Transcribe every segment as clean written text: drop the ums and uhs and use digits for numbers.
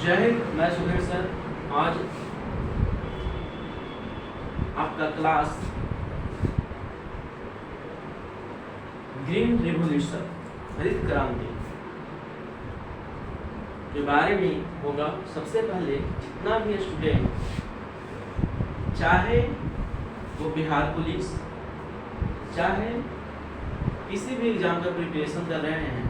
जय हिंद। मैं सुधीर सर। आज आपका क्लास ग्रीन रिवॉल्यूशन हरित क्रांति के बारे में होगा। सबसे पहले जितना भी स्टूडेंट, चाहे वो बिहार पुलिस, चाहे किसी भी एग्जाम का प्रिपरेशन कर रहे हैं,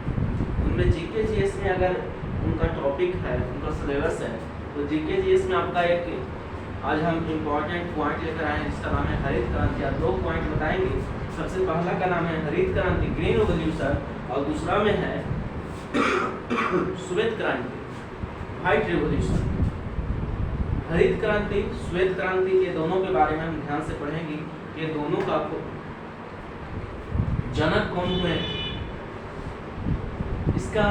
उनमें जीके जीएस में अगर उनका टॉपिक है, उनका सिलेबस है, तो जीके जीएस में आपका एक आज हम इम्पॉर्टेंट पॉइंट लेकर आए हैं जिसका नाम है हरित क्रांति। आप 2 पॉइंट बताएंगे। सबसे पहला का नाम है हरित क्रांति ग्रीन रिवॉल्यूशन, और दूसरा में है श्वेत क्रांति व्हाइट रिवॉल्यूशन। हरित क्रांति, श्वेत क्रांति, ये दोनों के बारे में हम ध्यान से पढ़ेंगे। ये दोनों का जनक कौन हुए, इसका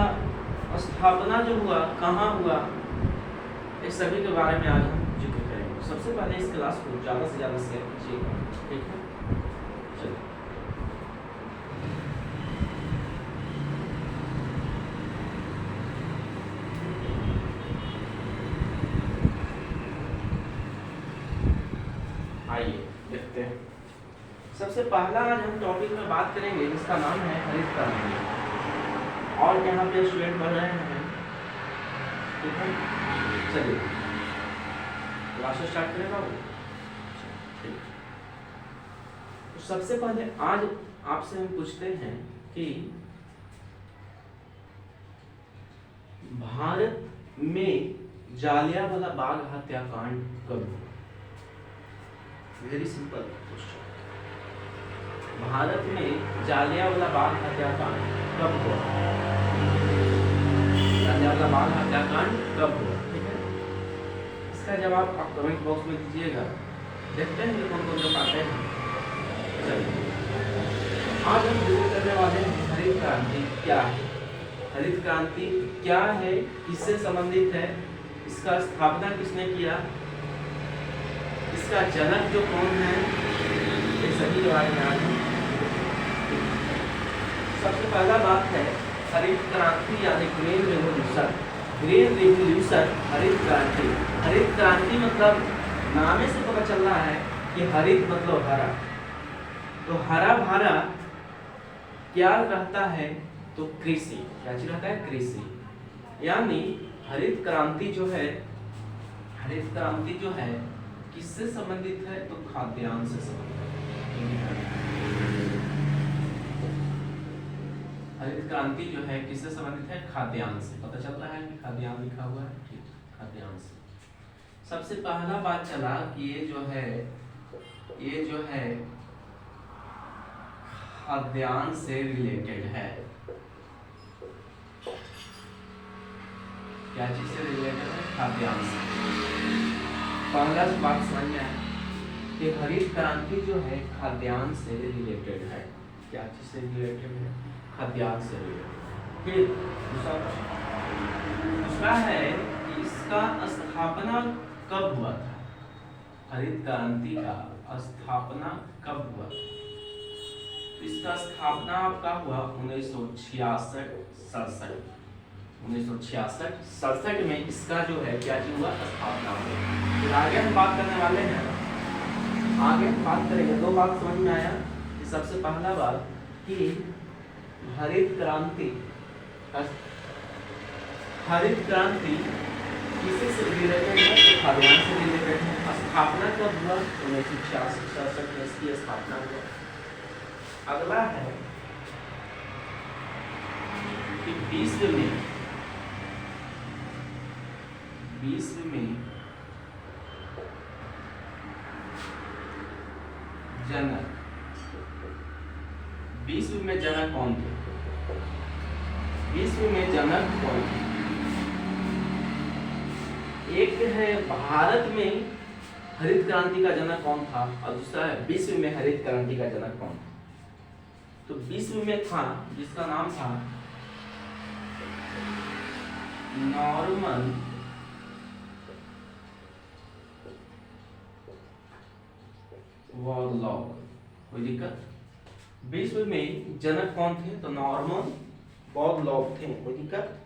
स्थापना जो हुआ कहाँ हुआ, इस सभी के बारे में आज हम जिक्र करेंगे। सबसे पहले इस क्लास को ज़्यादा से ज़्यादा शेयर कीजिएगा, ठीक है? चलिए, आइए देखते हैं। सबसे पहला आज हम टॉपिक में बात करेंगे जिसका नाम है हरित क्रांति, और यहाँ पे स्टूडेंट पढ़ रहे हैं, ठीक है? चलिए क्लास स्टार्ट करें बाबू। ठीक, तो सबसे पहले आज आपसे हम पूछते हैं कि भारत में जालियांवाला बाग हत्याकांड कब हुआ? Very simple question. भारत में जालियांवाला बाग हत्याकांड कब हुआ? जालियांवाला बाग हत्याकांड कब हुआ? ठीक है, इसका जवाब आप कमेंट बॉक्स में दीजिएगा। देखते हैं कौन कौन लोग आते हैं। चलिए, आज हम शुरू करने वाले हैं हरित क्रांति क्या है। हरित क्रांति क्या है, किससे संबंधित है, इसका स्थापना किसने किया, इसका जनक जो कौन है, ये सभी के बारे में आज हम। सबसे पहला बात है हरित क्रांति यानी ग्रीन रिवॉल्यूशन। ग्रीन रिवॉल्यूशन, हरित क्रांति। हरित क्रांति मतलब नाम से पता चल रहा है कि हरित मतलब हरा, तो हरा भरा क्या रहता है, तो कृषि। क्या चीज रहता है? कृषि। यानी हरित क्रांति जो है, हरित क्रांति जो है किससे संबंधित है, तो खाद्यान्न से संबंधित है। हरित क्रांति जो है किससे संबंधित है? खाद्यान्न से। पता चल रहा है कि खाद्यान्न लिखा हुआ है, ठीक, खाद्यान्न से। सबसे पहला बात चला कि ये जो है खाद्यान्न से रिलेटेड है। क्या चीज से रिलेटेड है? खाद्यान्न से। पहला बात समझ में आया कि हरित क्रांति जो है खाद्यान्न से रिलेटेड है। क्या चीज से रिलेटेड है? खाद्यान्न से रिलेटेड। फिर दूसरा है कि इसका स्थापना कब हुआ था? हरित क्रांति का स्थापना कब हुआ? इसका स्थापना आपका हुआ 1966-67 में इसका जो है क्या चीज हुआ? स्थापना हुआ। फिर आगे हम बात करने वाले हैं, आगे हम बात करेंगे। 2 बात समझ में आया कि सबसे पहला बात कि हरित क्रांति किसी से रिलेटेड है, तो खाद्यान्न से रिलेटेड है। स्थापना कब हुआ? 1966-67 में इसकी स्थापना हुआ। अगला है कि विश्व में जनक कौन थे? विश्व में जनक कौन थे? एक है भारत में हरित क्रांति का जनक कौन था, और दूसरा है विश्व में हरित क्रांति का जनक कौन था। तो विश्व में था जिसका नाम था नॉर्मन बोरलॉग। कोई दिक्कत? विश्व में जनक कौन थे? तो नॉर्मन बोरलॉग थे। कोई दिक्कत?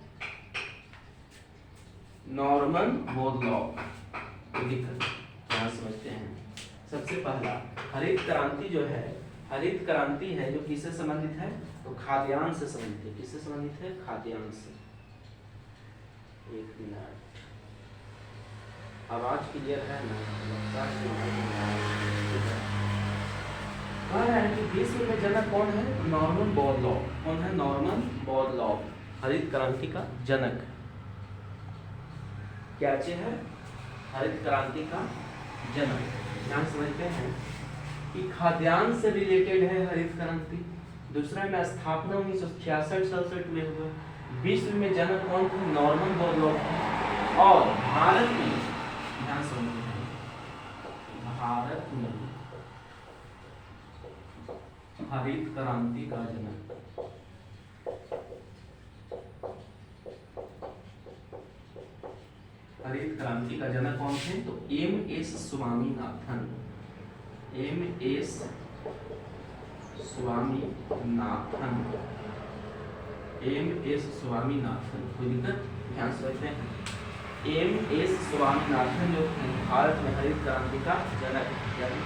नॉर्मन बोरलॉग को दिक्कत यहाँ समझते हैं। सबसे पहला हरित क्रांति जो है, हरित क्रांति है जो किससे संबंधित है, तो खाद्यान्न से संबंधित है। किससे संबंधित है, खाद्यान्न से। एक मिनट, आवाज क्लियर है ना? कह रहा है कि विश्व में जनक कौन है, नॉर्मन बोरलॉग। कौन है, नॉर्मन बोरलॉग, हरित क्रांति का जनक। क्या है, हरित क्रांति का जनक। यहाँ समझते हैं कि खाद्यान्न से रिलेटेड है हरित क्रांति। दूसरा में स्थापना 1966-67 में हुआ। विश्व में जनक कौन थे, नॉर्मन बोरलॉग। और भारत में, ध्यान समझते हैं, भारत में हरित क्रांति का जनक हरित क्रांति का जनक कौन थे, तो M.S. Swaminathan. M.S. Swaminathan, M.S. Swaminathan. कोई दिक्कत, ध्यान से रखते हैं। M.S. स्वामीनाथन जो भारत में हरित क्रांति का जनक, यानी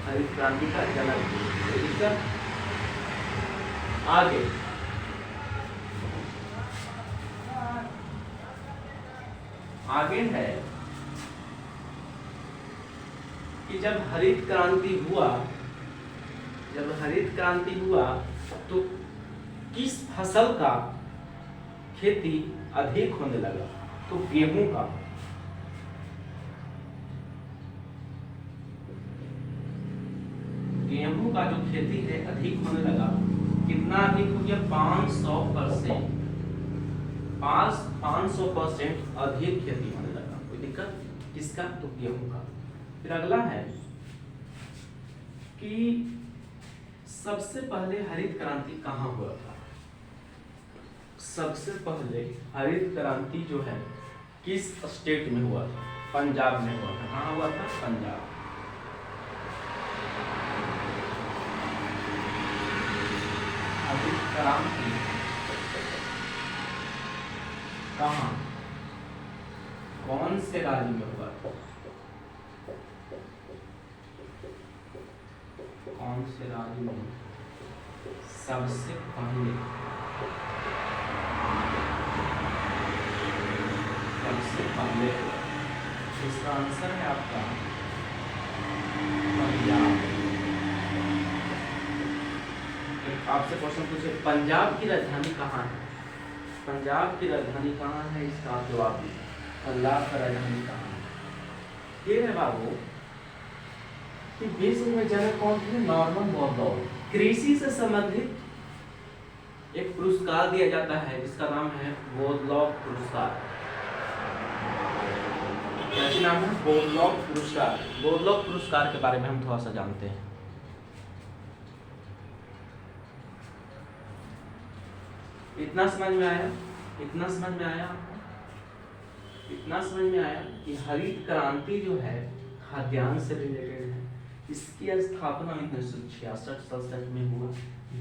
हरित क्रांति का जनक। कोई दिक्कत। आगे आगे है कि जब हरित क्रांति हुआ तो किस फसल का खेती अधिक होने लगा, तो गेहूं का। गेहूं का जो खेती है अधिक होने लगा। कितना अधिक हो गया, 500%। 500% अधिक खेती होने लगा। कोई दिक्कत, किसका, तो गेहूं का। फिर अगला है कि सबसे पहले हरित क्रांति कहाँ हुआ था। सबसे पहले हरित क्रांति जो है किस स्टेट में हुआ था, पंजाब में हुआ था। कहाँ हुआ था, पंजाब। हरित क्रांति कहाँ, कौन से राज्य में हुआ था, कौन से राज्य में सबसे पहले, इसका आंसर है आपका पंजाब। आपसे क्वेश्चन पूछे, पंजाब की राजधानी कहाँ है, पंजाब की राजधानी कहाँ है, इसका जवाब दीजिए। पंजाब का राजधानी कहाँ है। ये है बाबू कि विश्व में जनक कौन थे, नॉर्मन बोरलॉग। कृषि से संबंधित एक पुरस्कार दिया जाता है जिसका नाम है बोरलॉग पुरस्कार। क्या नाम है, बोरलॉग पुरस्कार। बोरलॉग पुरस्कार के बारे में हम थोड़ा सा जानते हैं। इतना समझ में आया, इतना समझ में आया आपको, इतना समझ में आया कि हरित क्रांति जो है खाद्यान्न से रिलेटेड है। इसकी स्थापना 1966-67 में हुआ।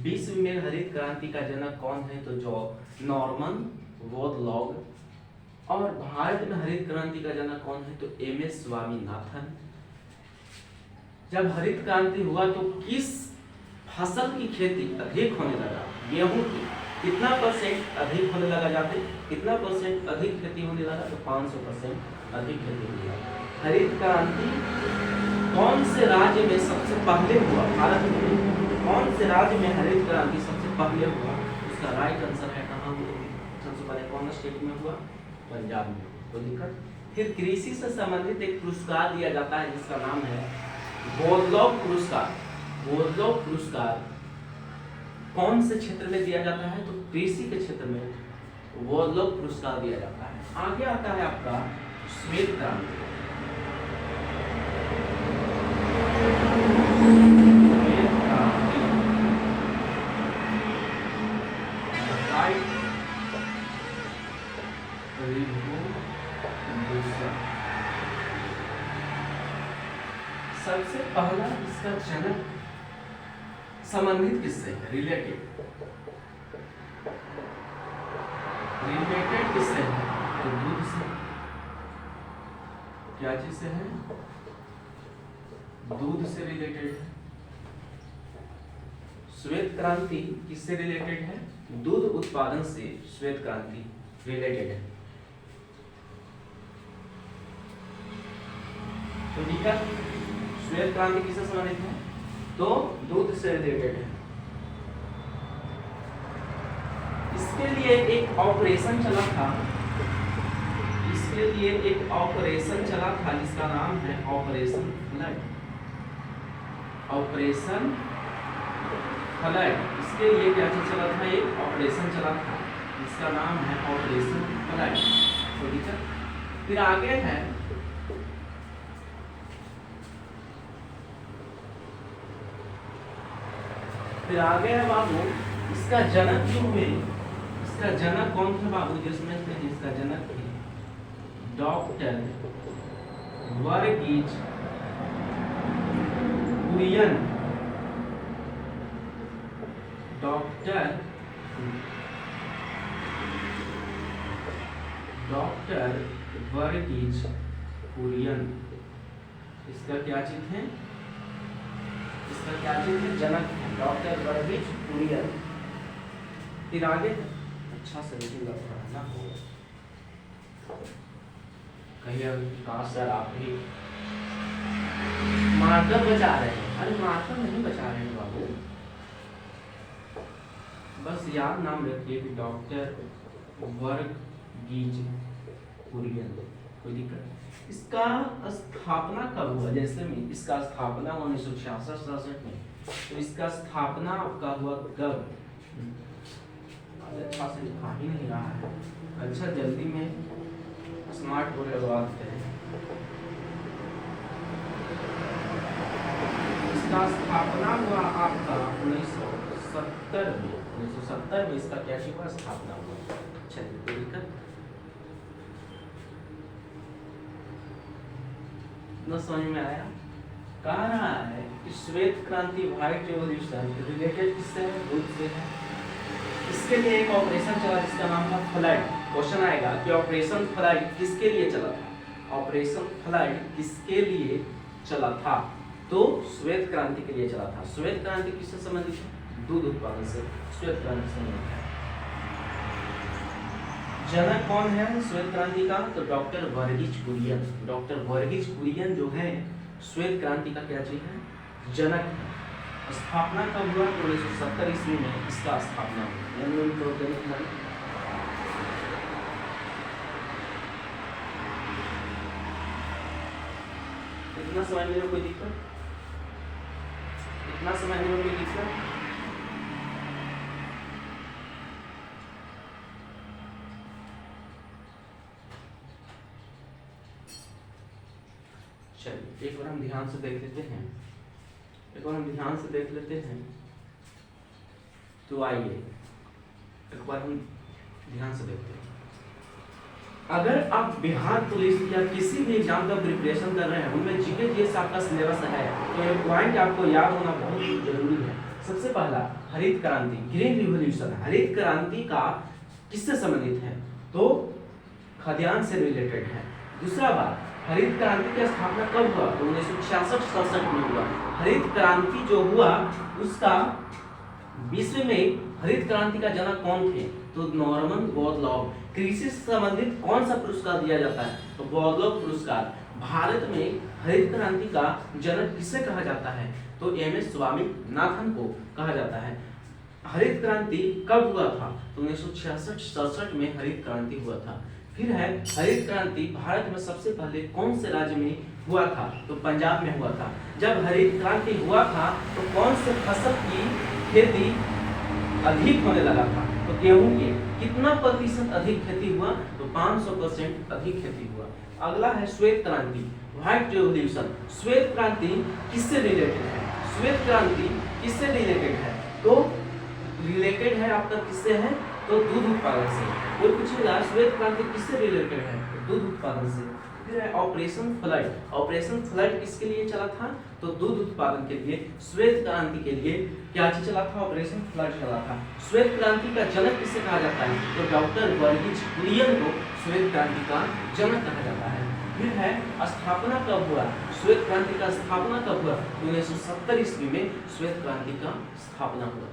विश्व में हरित क्रांति का जनक कौन है, तो जो नॉर्मन बोरलॉग। और भारत में हरित क्रांति का जनक कौन है, तो M.S. स्वामीनाथन। जब हरित क्रांति हुआ तो किस फसल की खेती अधिक होने लगा, गेहूं की। कितना परसेंट अधिक होने लगा, जाते कितना परसेंट अधिक खेती होने लगा, तो 500% अधिक खेती होने लगा। हरित क्रांति कौन से राज्य में सबसे पहले हुआ, भारत में कौन से राज्य में हरित क्रांति सबसे पहले हुआ, उसका राइट आंसर है कहाँ हुआ, सबसे पहले कौन स्टेट में हुआ, पंजाब में। कोई दिक्कत। फिर कृषि से संबंधित एक पुरस्कार दिया जाता है जिसका नाम है बोरलॉग पुरस्कार। बोरलॉग पुरस्कार कौन से क्षेत्र में दिया जाता है, तो कृषि के क्षेत्र में बोरलॉग पुरस्कार दिया जाता है। आगे आता है आपका श्वेत क्रांति। सबसे पहला इसका जनक संबंधित किससे है, रिलेटेड किससे है, तो दूध से। क्या चीज से है? दूध से रिलेटेड है। श्वेत क्रांति किससे रिलेटेड है? दूध उत्पादन से श्वेत क्रांति रिलेटेड है। तो ठीक है, श्वेत क्रांति किससे संबंधित है? तो दूध से रिलेटेड है। इसके लिए एक ऑपरेशन चला था, इसके लिए एक ऑपरेशन चला था जिसका नाम है ऑपरेशन फ्लड। ऑपरेशन फ्लड, इसके लिए क्या चीज चला था? एक ऑपरेशन चला था जिसका नाम है ऑपरेशन फ्लड। तो ठीक है, फिर आगे है बाबू, इसका जनक जो हुए, इसका जनक कौन थे बाबू? जो समझते हैं, इसका जनक थे डॉक्टर वर्गीज कुरियन। डॉक्टर वर्गीज कुरियन, इसका क्या चीज है? इसका क्या चीज है? जनक है, डॉक्टर वर्गीज कुरियन। फिर आगे अच्छा से लिखिएगा ना, कहिए कहा सर आप भी मार्कर बचा रहे हैं। अरे मार्कर नहीं बचा रहे हैं बाबू, बस याद नाम रखिए कि डॉक्टर वर्गीज कुरियन। कोई दिक्कत? इसका स्थापना कब हुआ? जैसे में इसका स्थापना 1966-67 में, तो इसका स्थापना आपका हुआ कब? अच्छा से लिखा ही नहीं रहा है। अच्छा जल्दी में स्मार्ट बोर्ड लगवाते हैं। इसका स्थापना हुआ आपका 1970 में। 1970 में इसका क्या हुआ? स्थापना हुआ। चलिए कोई दिक्कत? न समझ में आया? कह रहा है कि श्वेत क्रांति व्हाइट रेवोल्यूशन रिलेटेड किससे है? दूध से है। इसके लिए एक ऑपरेशन चला जिसका नाम था फ्लड। क्वेश्चन आएगा कि ऑपरेशन फ्लड किसके लिए चला था? ऑपरेशन फ्लड किसके लिए चला था? तो श्वेत क्रांति के लिए चला था। श्वेत क्रांति किससे संबंधित है? दूध उत्पादन से श्वेत क्रांति संबंधित है। जनक कौन है श्वेत क्रांति का? तो डॉक्टर वर्गीज कुरियन। डॉक्टर वर्गीज कुरियन जो है श्वेत क्रांति का क्या चीज है? जनक है। स्थापना कब हुआ? 1970 ईस्वी में इसका स्थापना हुआ। इतना समझने में कोई दिक्कत? इतना समझने में कोई दिक्कत? चलिए एक बार हम ध्यान से देख लेते हैं, तो आइए एक बार हम ध्यान से देखते हैं। अगर आप बिहार पुलिस या किसी भी एग्जाम का प्रिपरेशन कर रहे हैं, उनमें जीके जीएस आपका सिलेबस है, तो ये पॉइंट आपको याद होना बहुत जरूरी है। सबसे पहला हरित क्रांति, ग्रीन रिवॉल्यूशन। हरित क्रांति का किससे संबंधित है? तो खाद्यान्न से रिलेटेड है। दूसरा बात, हरित क्रांति की स्थापना कब हुआ? तो 1966-67 में हुआ। हरित क्रांति जो हुआ उसका विश्व में हरित क्रांति का जनक कौन थे? तो नॉर्मन बोरलॉग। कृषि से संबंधित कौन सा पुरस्कार दिया जाता है? तो बोरलॉग पुरस्कार। भारत में हरित क्रांति का जनक किसे कहा जाता है? तो एमएस स्वामीनाथन को कहा जाता है। हरित क्रांति कब हुआ था? तो 1966-67 में हरित क्रांति हुआ था। फिर है हरित क्रांति भारत में सबसे पहले कौन से राज्य में हुआ था? तो पंजाब में हुआ था। जब हरित क्रांति हुआ था तो कौन से फसल की खेती अधिक होने लगा था? तो गेहूं की। कितना प्रतिशत अधिक खेती हुआ? तो 500% अधिक खेती हुआ। अगला है श्वेत क्रांति, व्हाइट रेवोल्यूशन। श्वेत क्रांति किससे रिलेटेड है? श्वेत क्रांति किससे रिलेटेड है? तो रिलेटेड है आपका किससे है? तो दूध उत्पादन से। कोई पूछेगा श्वेत क्रांति किससे रिलेटेड है? तो दूध उत्पादन से। फिर है ऑपरेशन फ्लड। ऑपरेशन फ्लड किसके लिए चला था? तो दूध उत्पादन के लिए। श्वेत क्रांति के लिए क्या चीज चला था? ऑपरेशन फ्लड चला था। श्वेत क्रांति का जनक किसे कहा जाता है? तो डॉक्टर वर्गीज कुरियन को श्वेत क्रांति का जनक कहा जाता है। फिर है स्थापना कब हुआ, श्वेत क्रांति का स्थापना कब हुआ, 1970 ईस्वी में श्वेत क्रांति का स्थापना हुआ।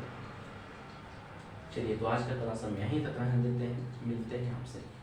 चलिए तो आज का क्लास हम यहीं तक रहने देते हैं, मिलते हैं आपसे।